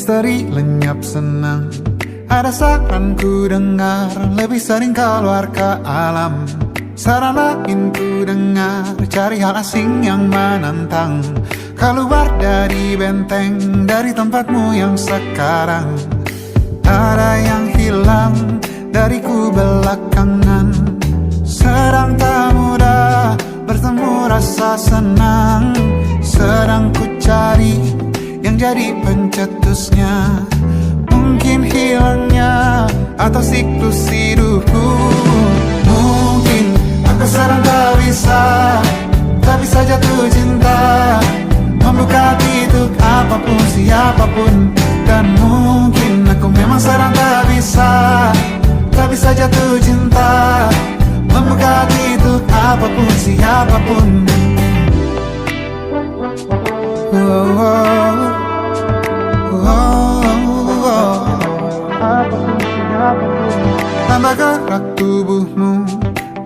misteri lenyap senang. Ada saran ku dengar, lebih sering keluar ke alam. Saran lain ku dengar, cari hal asing yang menantang. Keluar dari benteng, dari tempatmu yang sekarang. Ada yang hilang dariku belakangan. Sedang tak mudah bertemu rasa senang. Sedang ku cari yang jadi pencetusnya. Mungkin hilangnya atau siklus hidupku. Mungkin aku sedang tak bisa jatuh cinta, membuka hati untuk apapun, siapapun. Dan mungkin aku memang sedang tak bisa jatuh cinta, membuka hati untuk apapun, siapapun. Tambah gerak tubuhmu,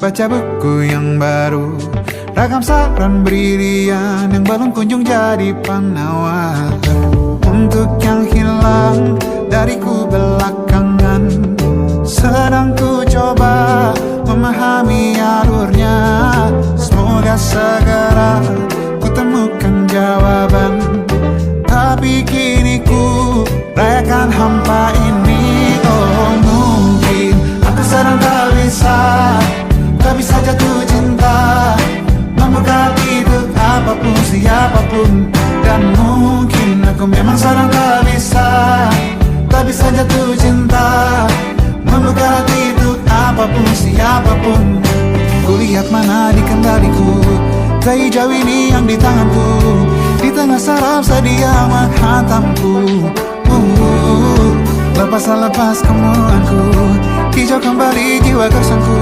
baca buku yang baru. Ragam saran brilian yang belum kunjung jadi penawar. Untuk yang hilang dariku belakangan, sedang ku coba memahami alurnya. Semoga segera ku temukan jawaban. Tapi kini ku rayakan hampa ini. Oh mungkin aku sedang tak bisa jatuh cinta, membuka hati untuk apapun, siapapun. Dan mungkin aku memang sedang tak bisa jatuh cinta, membuka hati untuk apapun, siapapun. Kulihat mana di kendaliku, tai jauh ini yang di tanganku. Di tengah saraf sedia menghantamku. Lepas kemuanku, hijau kembali jiwa gersangku.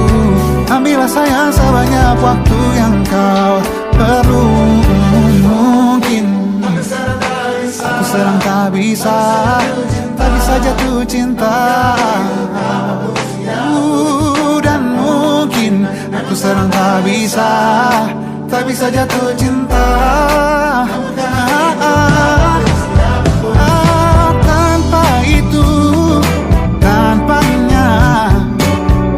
Ambillah sayang sebanyak waktu yang kau perlu. Mungkin aku sedang tak bisa jatuh cinta. Dan mungkin aku sedang tak bisa jatuh cinta. Tanpa itu, tanpanya,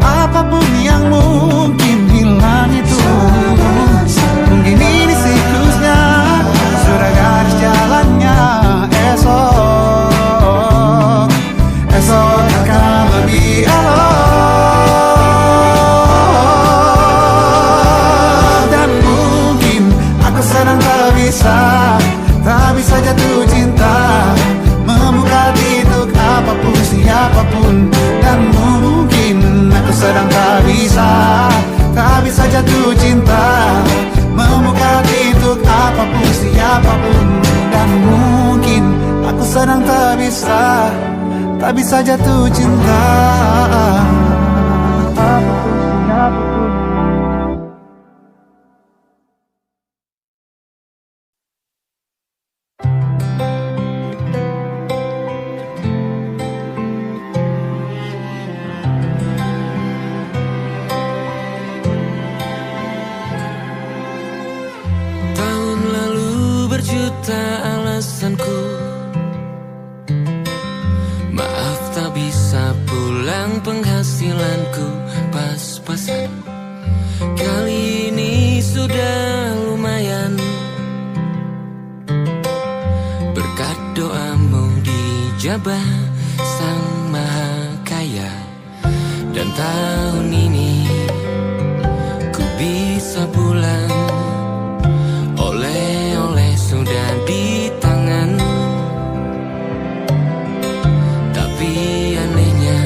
apapun yang mungkin hilang itu. Mungkin ini siklusnya, sudah garis jalannya. Esok akan lebih elok. Dan mungkin aku sedang tak bisa jatuh cinta, membuka hati untuk apapun, siapapun. Dan mungkin aku sedang tak bisa jatuh cinta, membuka hati untuk apapun, siapapun. Dan mungkin aku sedang tak bisa jatuh cinta. Tahun lalu berjuta alasanku, maaf tak bisa pulang, penghasilanku pas-pasan. Kali ini sudah lumayan, berkat doamu dijabah Sang Maha Kaya. Dan tahun ini ku bisa pulang, oleh-oleh sudah di tangan. Tapi anehnya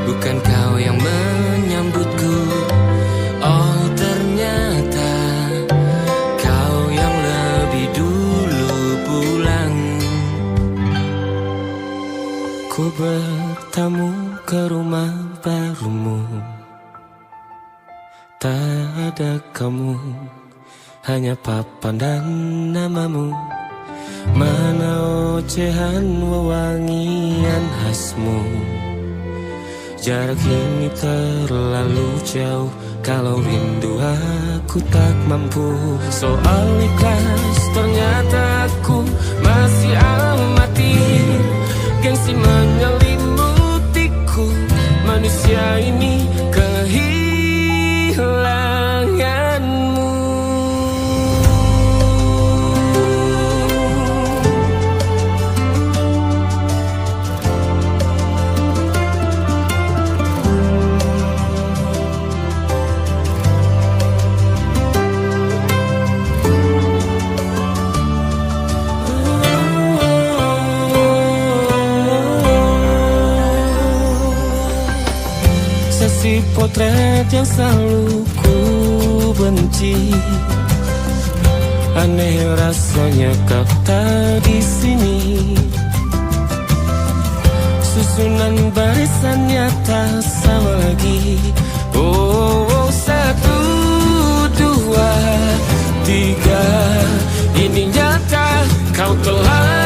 bukan kau yang menyambutku. Oh ternyata kau yang lebih dulu pulang. Ku bertamu ke rumah barumu, tak ada kamu, hanya papan dan namamu. Mana ocehan wewangian khasmu. Jarak ini terlalu jauh, kalau rindu aku tak mampu. Soal ikhlas ternyata aku masih amati. masih menyelimutiku. Manusia ini kehilanganmu. Si potret yang selalu ku benci, aneh rasanya kau tak di sini. Susunan barisannya tak sama lagi. Oh, 1, 2, 3, ini nyata kau telah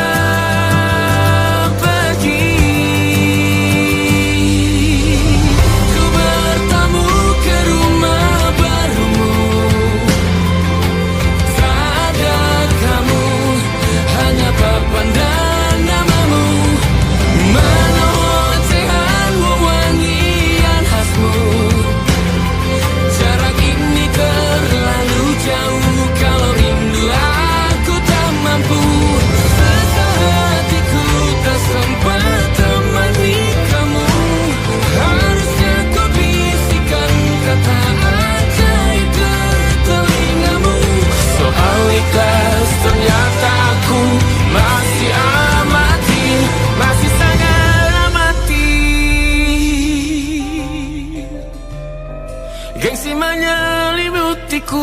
gengsi menyelimutiku.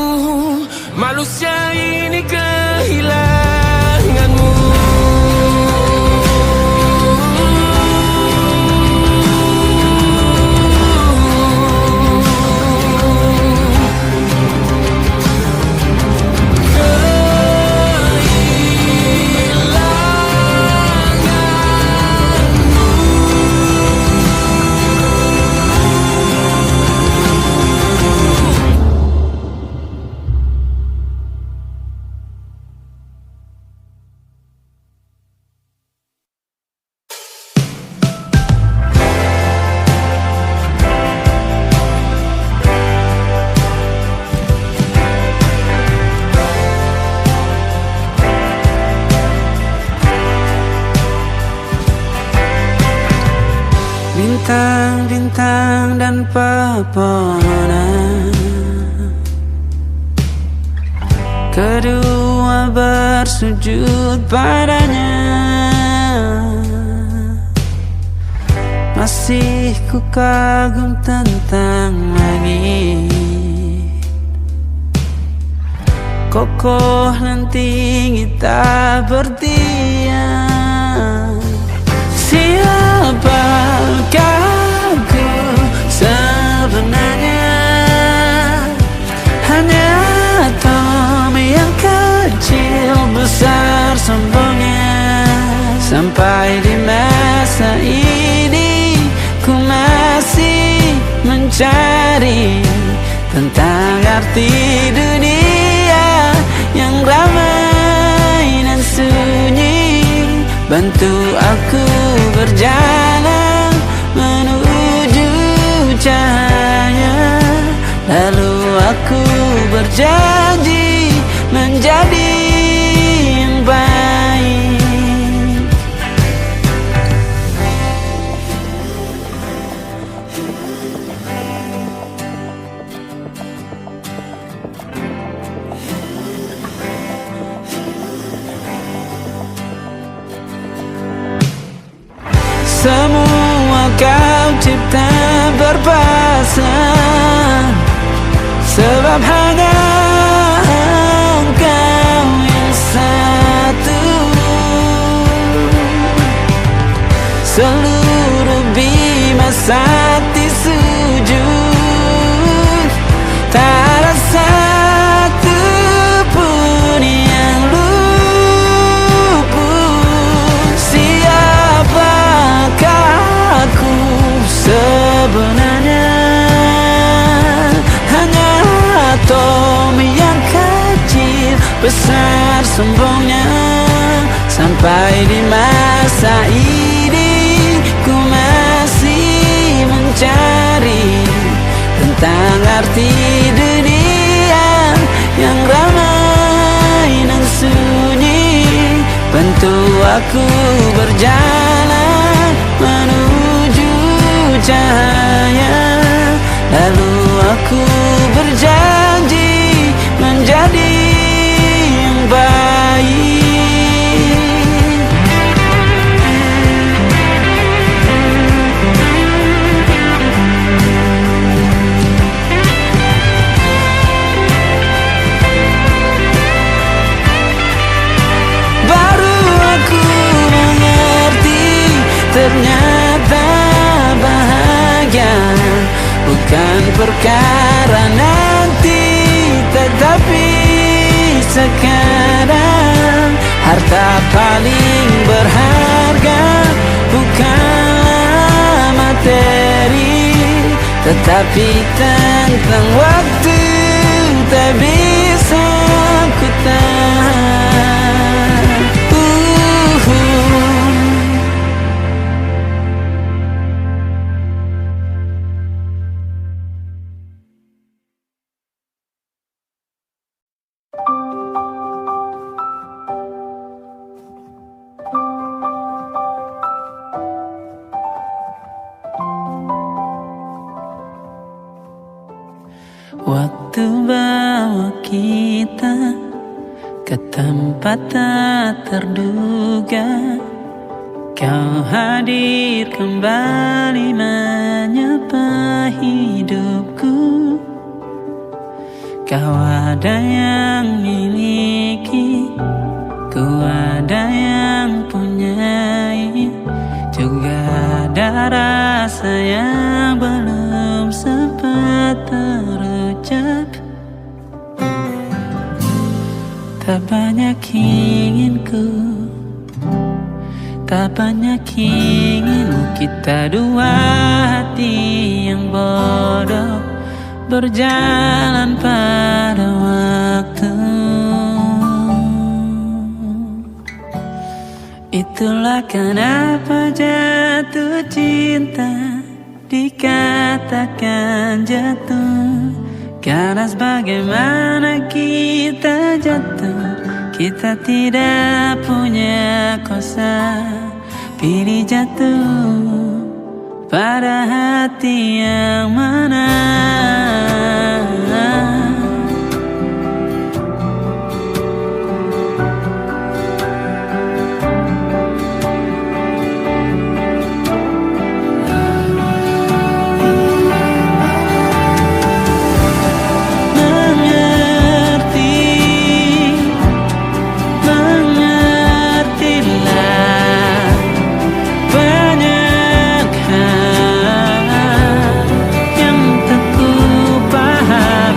Manusia ini kehilanganmu. Bintang-bintang dan pepohonan, kedua bersujud padanya. Masih ku kagum tentang langit, kokoh dan tinggi tak bertiang. Siapakah aku sebenarnya? Hanya atom yang kecil besar sombongnya. Sampai di masa ini ku masih mencari tentang arti dunia yang ramai dan sunyi. Bantu aku berjalan menuju cahaya, lalu aku berjanji menjadi yang baik. Semua kau cipta berpasang, sebab hanya engkau yang satu. Seluruh bima sakti sujud, tak ada satu pun yang luput. Siapakah aku sebenarnya? Hanya atom yang kecil besar sombongnya. Sampai di masa ini tentang arti dunia yang ramai dan sunyi. Bantu aku berjalan menuju cahaya, lalu aku berjanji menjadi yang baik. Ternyata bahagia bukan perkara nanti, tetapi sekarang. Harta paling berharga bukanlah materi, tetapi tentang waktu tak bisa ku tahan. Waktu bawa kita ke tempat tak terduga, kau hadir kembali menyapa hidupku. Kau ada yang miliki, ku ada yang punyai, juga ada rasa yang belum sempat terucap. Tak banyak inginku, tak banyak inginmu, kita dua hati yang bodoh berjalan pada waktu. Itulah kenapa jatuh cinta dikatakan jatuh, karena sebagaimana kita jatuh, kita tidak punya kuasa. Pilih jatuh pada hati yang mana. Banyak hal yang tak ku paham.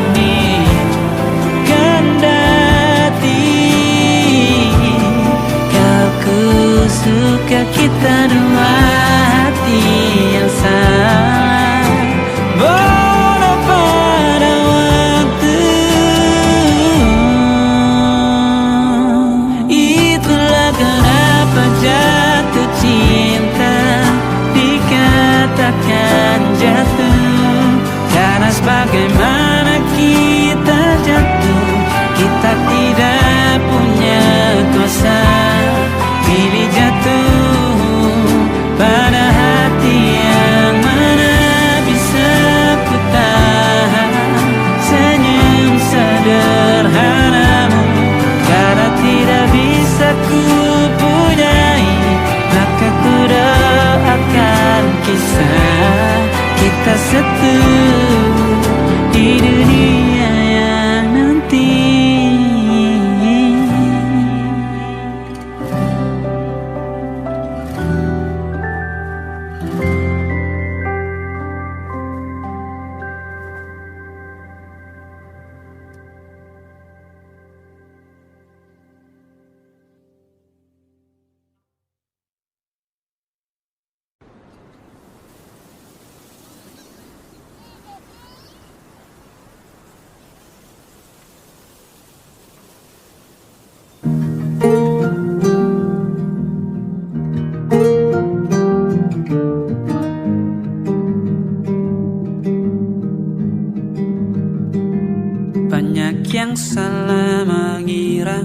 banyak yang salah mengira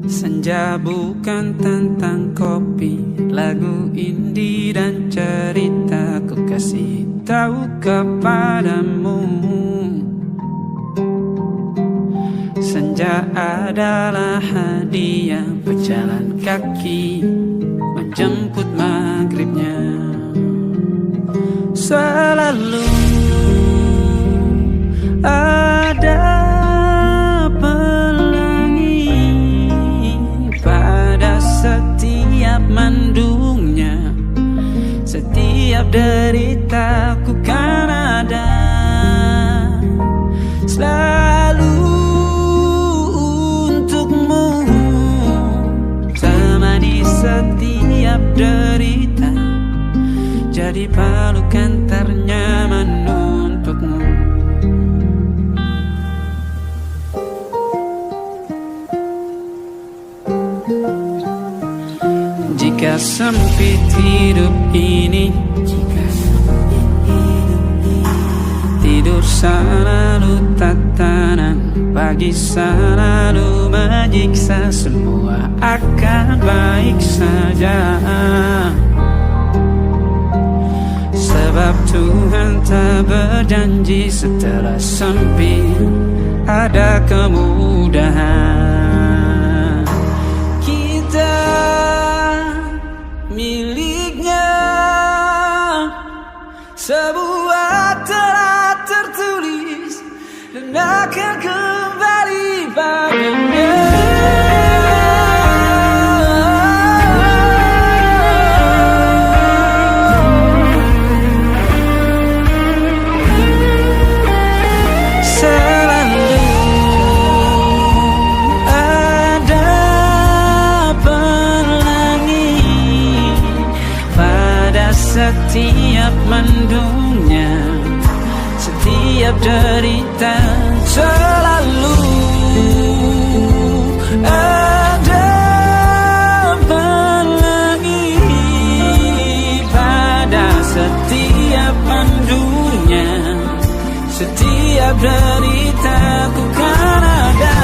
senja bukan tentang kopi, lagu indie dan cerita. Ku kasih tahu kepadamu, senja adalah hadiah berjalan kaki menjemput maghribnya. Selalu ada pelangi pada setiap mendungnya, setiap deritaku kan ada selalu untukmu, temani setiap derita, jadi pelukan ternyaman untukmu. Jika sempit hidup ini, tidur selalu tatanan, pagi selalu menyiksa, semua akan baik saja. Sebab Tuhan tak berjanji setelah sempit ada kemudahan. Kita miliknya sebuah telah tertulis dan akan kembali padanya. Setiap mendungnya, setiap derita, selalu ada pelangi pada setiap mendungnya, setiap derita ku kan ada.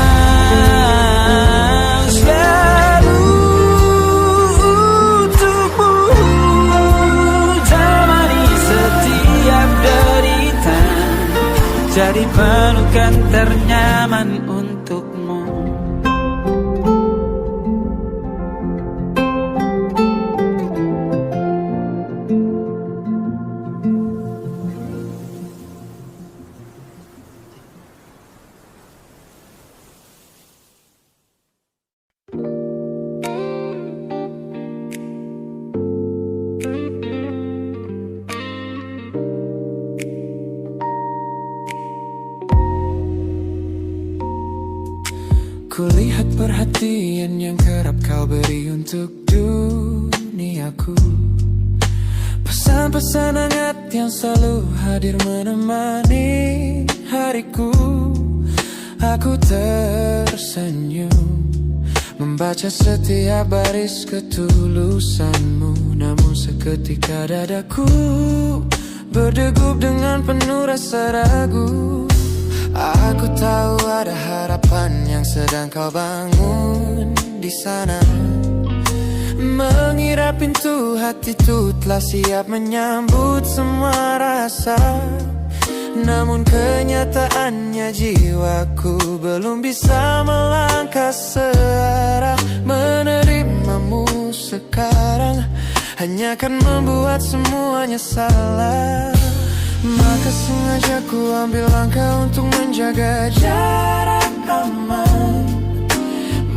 Jadi pelukan ternyaman untukmu. Kulihat perhatian yang kerap kau beri untuk duniaku, pesan-pesan hangat yang selalu hadir menemani hariku. Aku tersenyum membaca setiap baris ketulusanmu, namun seketika dadaku berdegup dengan penuh rasa ragu. Aku tahu ada harapan yang sedang kau bangun di sana. Mengira pintu hatiku telah siap menyambut semua rasa, namun kenyataannya jiwaku belum bisa melangkah searah. Menerimamu sekarang hanya akan membuat semuanya salah. Maka sengaja ku ambil langkah untuk menjaga jarak aman,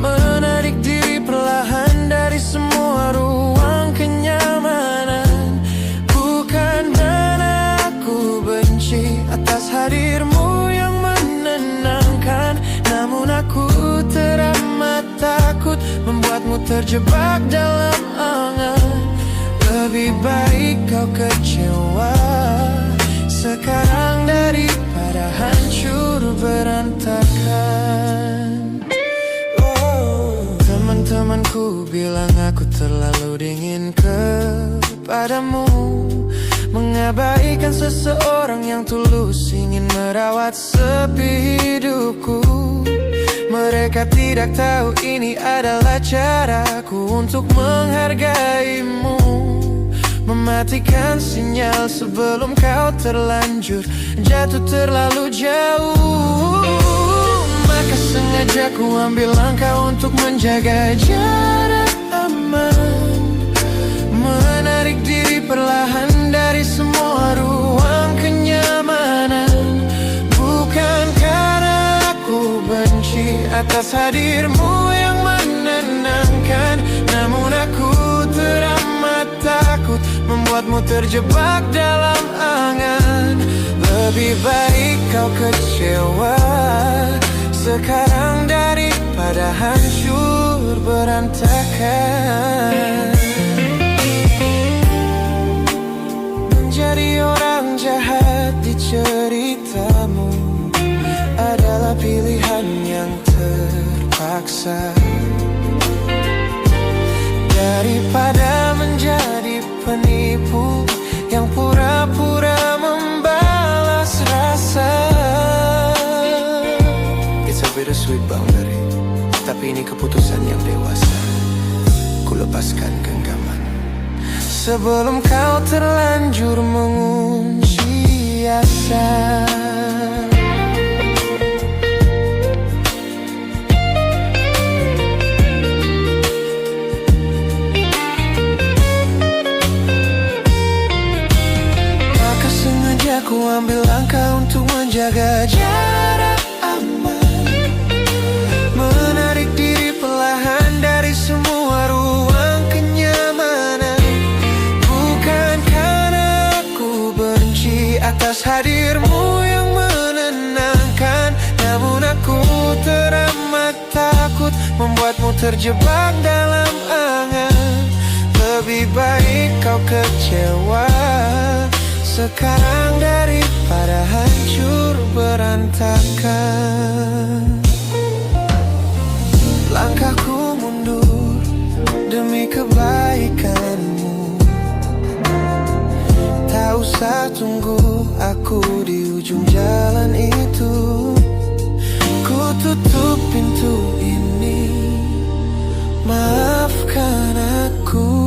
menarik diri perlahan dari semua ruang kenyamanan. Bukan karena aku benci atas hadirmu yang menenangkan, namun aku teramat takut membuatmu terjebak dalam angan. Lebih baik kau kecewa sekarang daripada hancur berantakan. Teman-temanku bilang aku terlalu dingin kepadamu, mengabaikan seseorang yang tulus ingin merawat sepi hidupku. Mereka tidak tahu ini adalah caraku untuk menghargaimu. Mematikan sinyal sebelum kau terlanjur jatuh terlalu jauh. Maka sengaja ku ambil langkah untuk menjaga jarak aman, menarik diri perlahan dari semua ruang kenyamanan. Bukan karena aku benci atas hadirmu yang menenangkan, namun aku teramat takut membuatmu terjebak dalam angan. Lebih baik kau kecewa sekarang daripada hancur berantakan. Menjadi orang jahat di ceritamu adalah pilihan yang terpaksa, daripada menjadi penipu yang pura-pura membalas rasa. It's a bittersweet boundary, tapi ini keputusan yang dewasa. Ku lepaskan genggaman sebelum kau terlanjur mengunci asa. Ku ambil langkah untuk menjaga jarak aman, menarik diri perlahan dari semua ruang kenyamanan. Bukan karena aku benci atas hadirmu yang menenangkan, namun aku teramat takut membuatmu terjebak dalam angan. Lebih baik kau kecewa sekarang daripada hancur berantakan. Langkahku mundur demi kebaikanmu. Tak usah tunggu aku di ujung jalan itu. Ku tutup pintu ini, maafkan aku.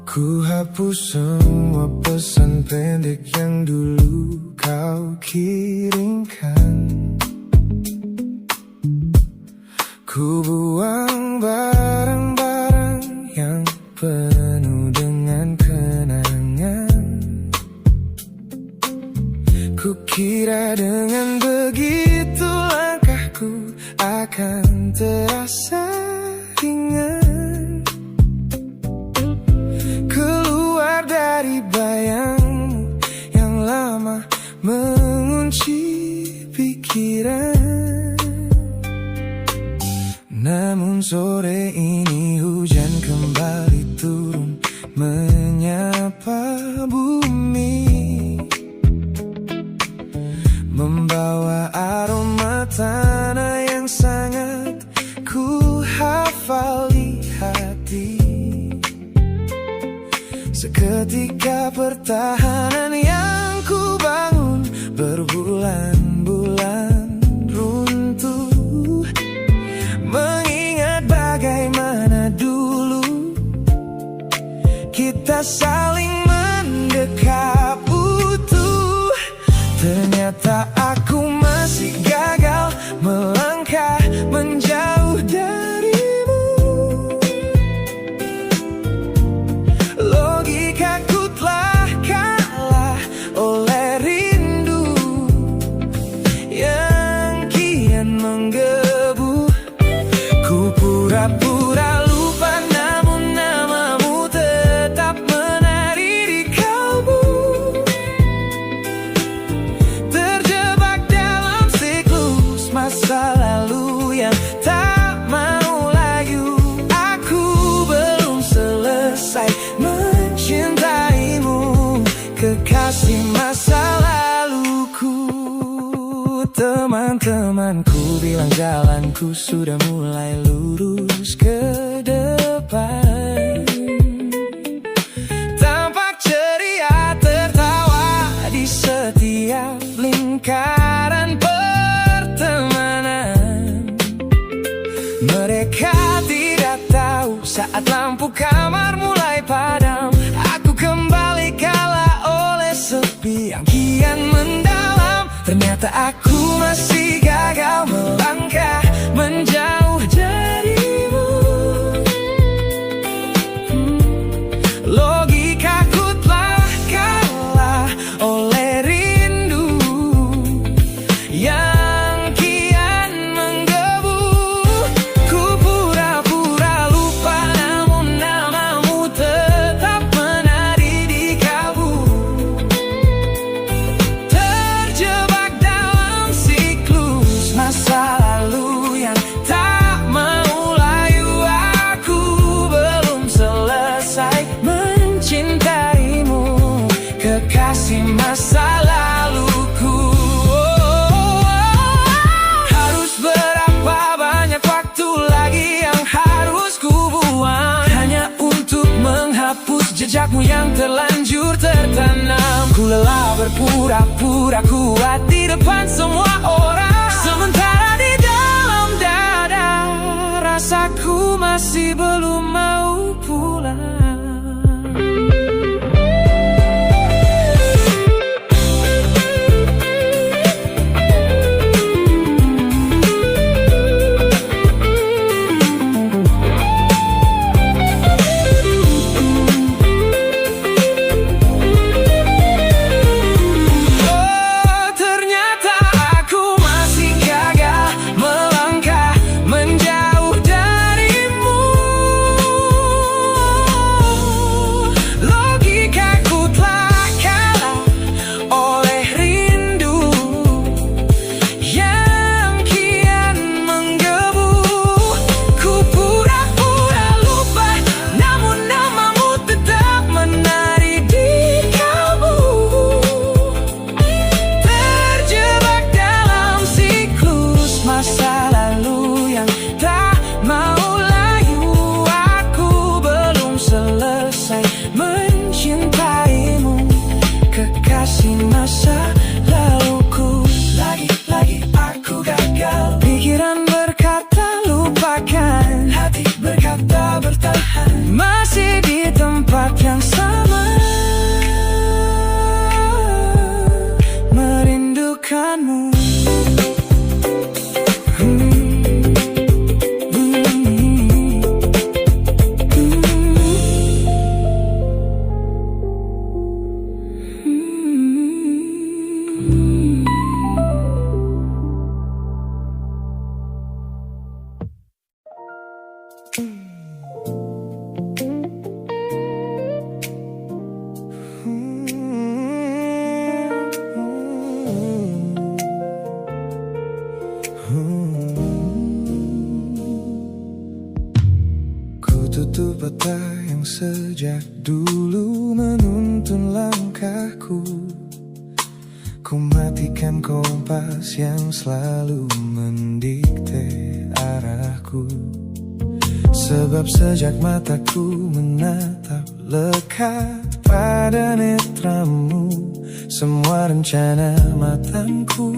Ku hapus semua pesan pendek yang dulu kau kirimkan. Ku buang barang-barang yang penuh dengan kenangan. Ku kira dengan begitu langkahku akan terasa ringan, keluar dari bayangmu yang lama mengunci pikiran. Namun sore ini hujan kembali turun menyapa bumi, membawa aroma tanah yang sangat ku hafal di hati. Seketika pertahanan yang ku bangun berbulan-bulan runtuh, mengingat bagaimana dulu kita saling mendekap utuh. Ternyata aku masih gagal melangkah menjauh darimu. Logikaku telah kalah oleh rindu yang kini temanku bilang jalanku sudah mulai lurus ke depan. Tampak ceria tertawa di setiap lingkaran pertemanan. Mereka tidak tahu saat lampu kamar mulai padam, aku kembali kalah oleh sepi yang kian mendalam. Ternyata aku masih gagal melangkah menjauh darimu. Logikaku telah kalah oleh rindu yang kian menggebu. Ku pura-pura lupa, namun namamu tetap menari di kalbu. Terjebak dalam siklus masa lalu yang tak mau layu. Aku belum selesai mencintaimu, kekasih masa laluku. Harus berapa banyak waktu lagi yang harus ku buang hanya untuk menghapus jejakmu yang terlanjur tertanam. Ku lelah berpura-pura kuat di depan semua orang, sementara di dalam dada rasaku masih belum mau pulang. Ternyata aku masih gagal melangkah menjauh darimu. Logikaku telah kalah oleh rindu yang kian menggebu. Ku pura-pura lupa, namun namamu tetap menari di kalbu. Terjebak dalam siklus masa lalu yang tak mau layu. Aku belum selesai mencintaimu, kekasih masa laluku. Lagi-lagi aku gagal. Pikiran berkata lupakan, hati berkata bertahan, masih di tempat yang sama, merindukanmu. Ku tutup mata yang sejak dulu menuntun langkahku. Ku matikan kompas yang selalu mendikte arahku. Sebab sejak mataku menatap lekat pada netramu, semua rencana matangku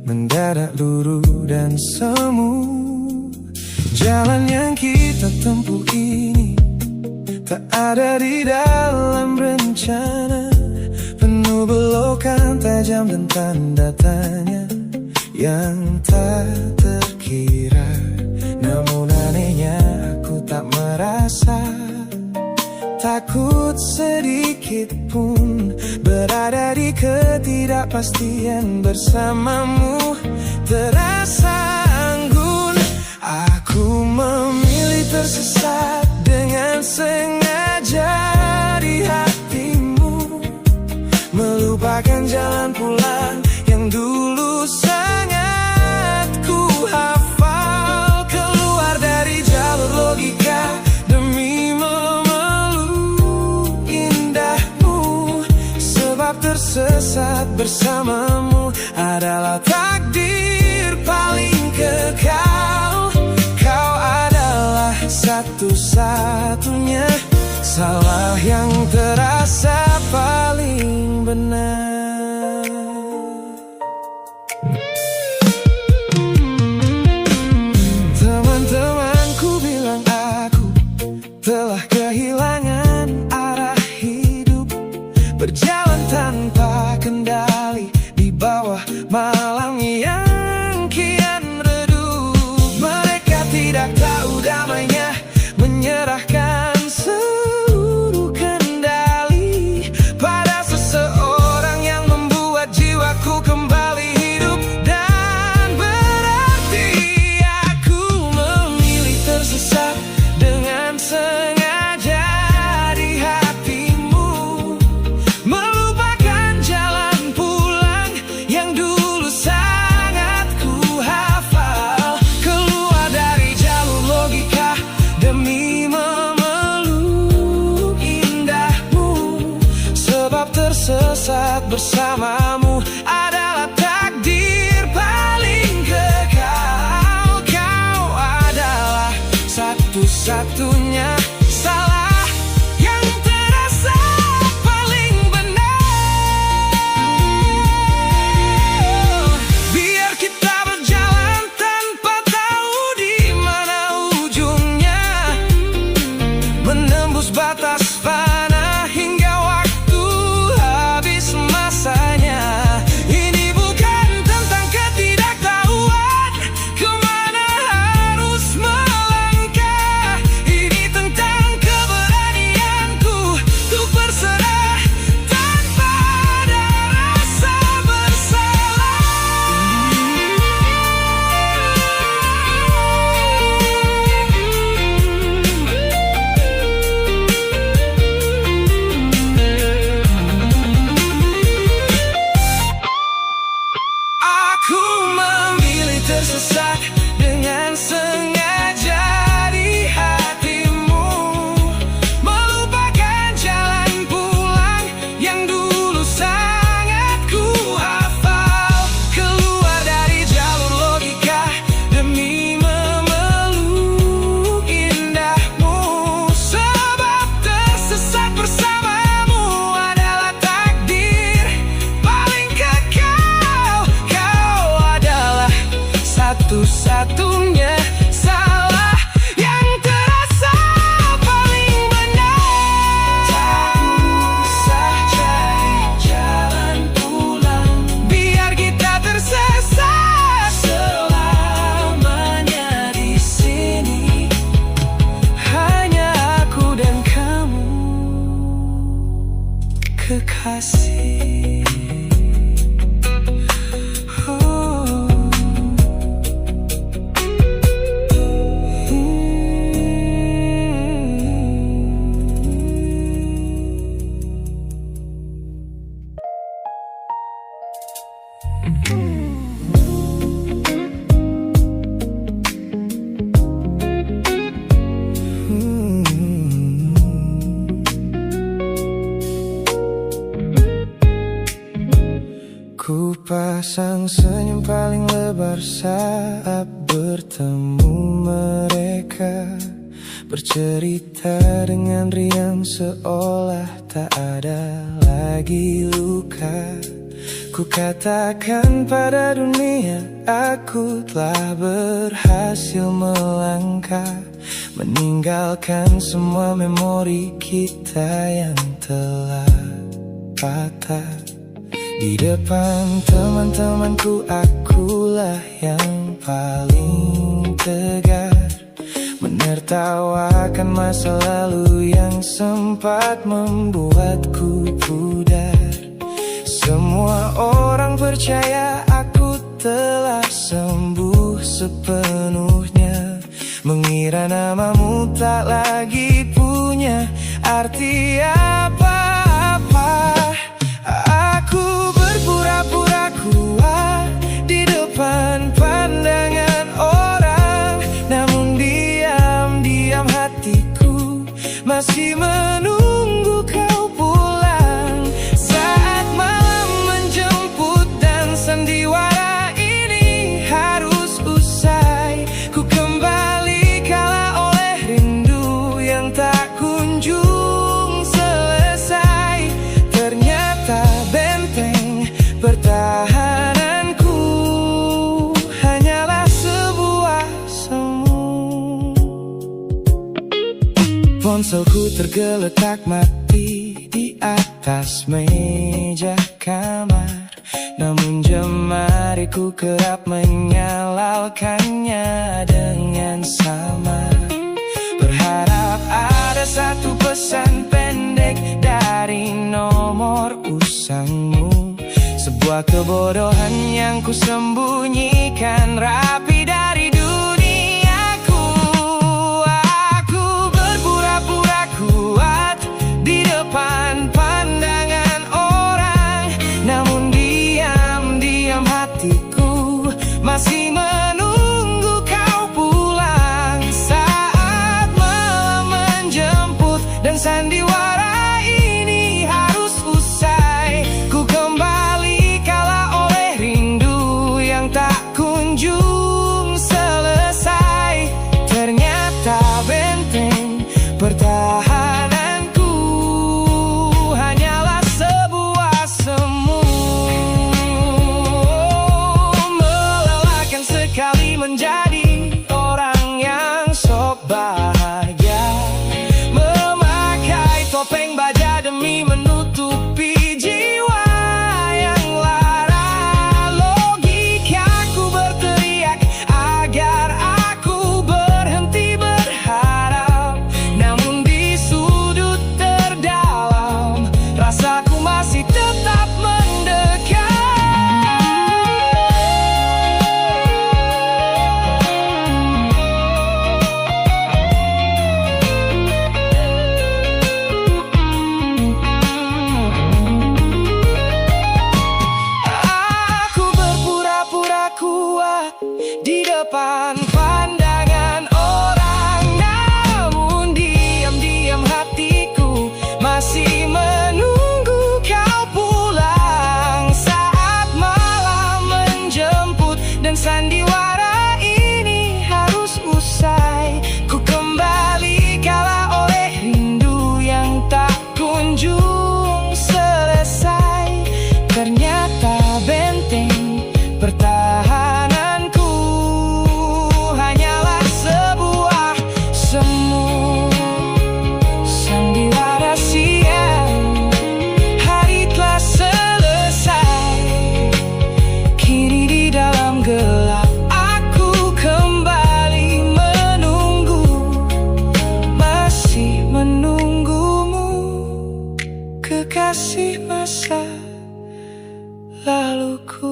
mendadak luruh dan semu. Jalan yang kita tempuh ini tak ada di dalam rencana, penuh belokan tajam dan tanda tanya yang tak terkira. Namun anehnya aku tak merasa takut sedikit pun berada di ketidakpastian bersamamu. Terasa anggun, aku memilih tersesat dengan sengaja di hatimu, melupakan jalan pulang yang dulu sangat ku hafal. Keluar dari jalur logika demi memeluk indahmu, sebab tersesat bersamamu adalah takdir satu-satunya salah yang terasa paling benar. Teman-temanku bilang aku telah kehilangan arah hidup, berjalan tanpa kendali di bawah malam yang kian redup. Mereka tidak tahu damainya menyerahkan seluruh kendali pada seseorang yang membuat jiwaku kembali hidup. Dan berarti aku memilih tersesat dengan sengaja di hatimu, melupakan jalan pulang yang dulu sangat ku hafal, keluar dari jalur logika demi memeluk indahmu, sebab tersesat bersamamu adalah takdir paling kekal. Kau adalah satu-satunya salah yang terasa paling benar. Biar kita berjalan tanpa tahu di mana ujungnya, menembus batas fana hingga waktu habis masanya. Ini bukan tentang ketidaktahuan kemana harus melangkah, ini tentang keberanianku untuk berserah tanpa ada rasa bersalah. Aku memilih tersesat dengan sengaja di hatimu, melupakan jalan pulang yang dulu sangat ku hafal, keluar dari jalur logika demi memeluk indahmu, sebab tersesat bersamamu adalah takdir paling kekal. Kau adalah satu-satunya salah yang terasa paling benar. Tak usah cari jalan pulang, biar kita tersesat selamanya di sini. Hanya aku dan kamu, kekasih. Oh. Ku pasang senyum paling lebar saat bertemu mereka, bercerita dengan riang seolah tak ada lagi luka. Ku katakan pada dunia aku telah berhasil melangkah, meninggalkan semua memori kita yang telah patah. Di depan teman-temanku akulah yang paling tegar, menertawakan masa lalu yang sempat membuatku pudar. Semua orang percaya aku telah sembuh sepenuhnya, mengira namamu tak lagi punya arti apa-apa. Aku berpura-pura kuat di depan pandangan orang, namun diam-diam hatiku masih menunggu kau pulang. Saat malam menjemput dan sandiwara ini harus usai, ku kembali kalah oleh rindu. Ponselku tergeletak mati di atas meja kamar, namun jemariku kerap menyalakannya dengan samar. Berharap ada satu pesan pendek dari nomor usangmu, sebuah kebodohan yang kusembunyikan rapi dari duniaku. Aku berpura-pura kuat di depan pandangan orang, namun diam-diam hatiku masih menunggu kau pulang. Saat malam menjemput dan sandiwara ini harus usai, ku kembali kala oleh rindu yang tak kunjung selesai. Ternyata benteng pertahananku hanyalah sebuah semu, melelahkan sekali menjadi orang yang sok bahagia, memakai topeng baja demi menutupi jiwa yang lara. Logikaku berteriak agar aku berhenti berharap, namun di sudut terdalam rasaku masih tetap mendekat. Aku berpura-pura kuat di depan pandangan orang, namun diam-diam hatiku masih menunggu kau pulang. Saat malam menjemput dan sandiwara ini harus usai, ku kembali kala oleh rindu yang tak kunjung selesai. Ternyata benteng pertahananku hanyalah sebuah semu, sandiwara siang. Hari telah selesai, kini di dalam gelap aku kembali menunggu, masih menunggumu, kekasih masa laluku.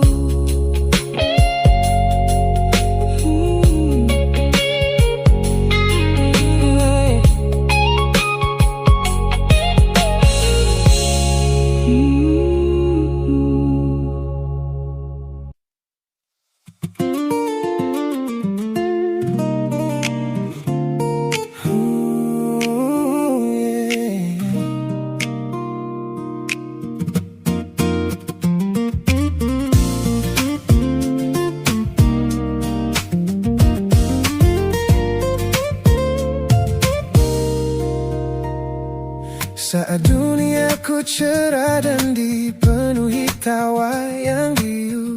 Saat duniaku cerah dan dipenuhi tawa yang riuh,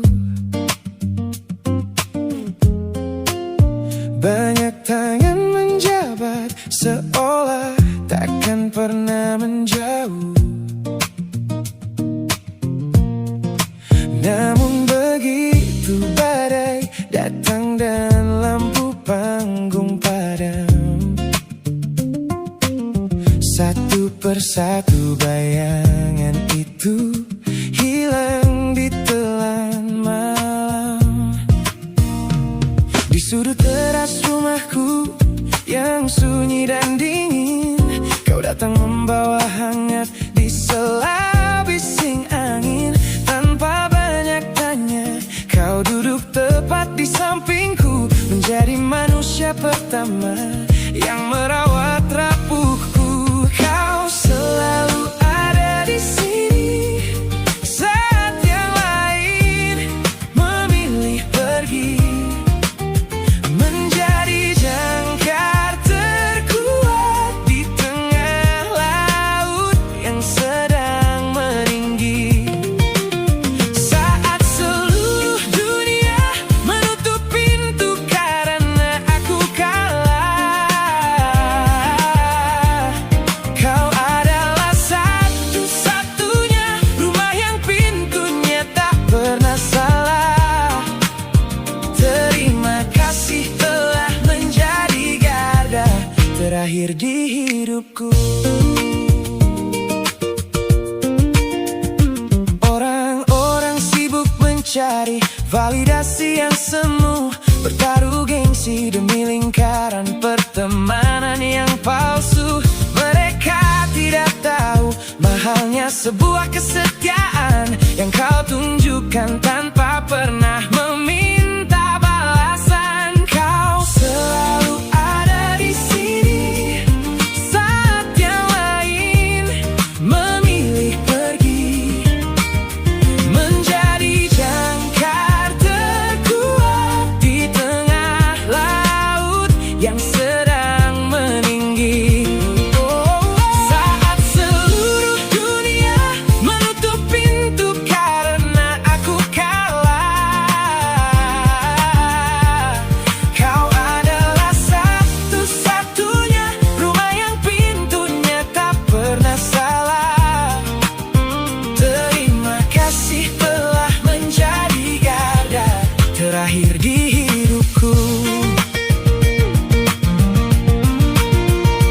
banyak tangan menjabat seolah takkan pernah menjauh. Namun begitu badai datang dan lampu panggung padam, satu persatu bayangan itu hilang di telan malam. Di sudut teras rumahku yang sunyi dan dingin, kau datang membawa hangat di sela bising angin. Tanpa banyak tanya, kau duduk tepat di sampingku, menjadi manusia pertama yang merawat rapuhku. Kau selalu ada di sini saat yang lain memilih pergi, menjadi jangkar terkuat di tengah laut yang sedang meninggi. Saat seluruh dunia menutup pintu karena aku kalah, terakhir di hidupku. Orang-orang sibuk mencari validasi yang semu, bertaruh gengsi demi lingkaran pertemanan yang palsu. Mereka tidak tahu mahalnya sebuah kesetiaan yang kau tunjukkan tanpa pernah meminta balasan. Kau selalu ada di sini saat yang lain memilih pergi, menjadi jangkar terkuat di tengah laut yang sedang meninggi. Saat seluruh dunia menutup pintu karena aku kalah, kau adalah satu-satunya rumah yang pintunya tak pernah salah. Terima kasih telah menjadi garda terakhir di hidupku.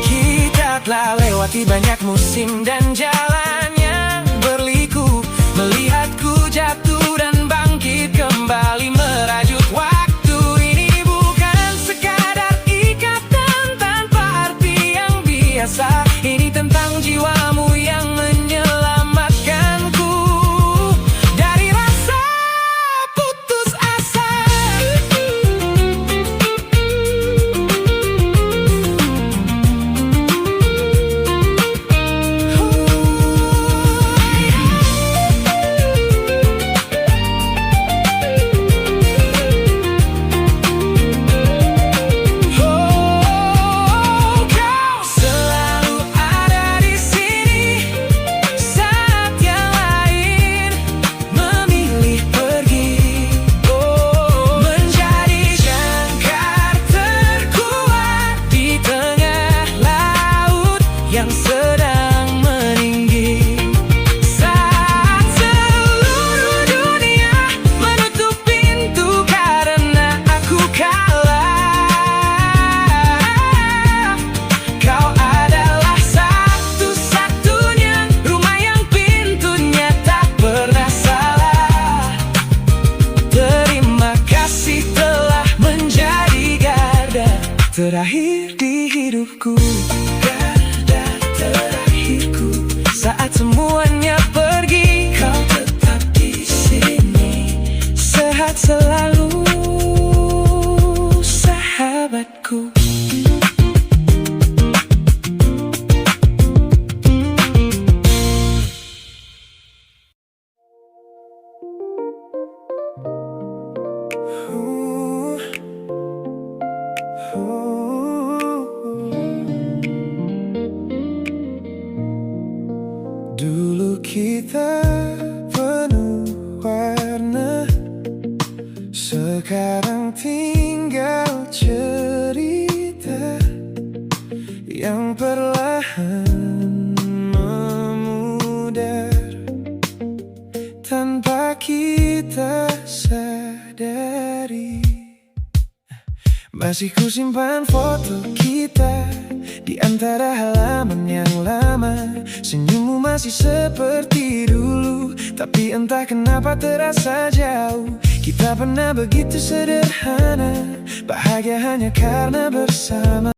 Kita telah lewati banyak musim dan jalan yang berliku, melihatku jatuh dan bangkit kembali merajut waktu. Ini bukan sekadar ikatan tanpa arti yang biasa, ini tentang jiwamu yang menyelamatkanku dari rasa putus asa. Kau selalu ada di sini saat yang lain memilih pergi, menjadi jangkar terkuat di tengah laut yang sedang meninggi. Saat seluruh dunia menutup pintu karena aku kalah, kau adalah satu-satunya rumah yang pintunya tak pernah salah. Terima kasih telah menjadi garda terakhir di hidupku. Garda terakhirku saat semuanya pergi, kau tetap di sini. Sehat selalu, sahabatku. Dulu kita penuh warna, sekarang tinggal cerita yang perlahan memudar tanpa kita sadari. Masih kusimpan foto kita di antara halaman yang lama. Senyummu masih seperti dulu, tapi entah kenapa terasa jauh. Kita pernah begitu sederhana, bahagia hanya karena bersama.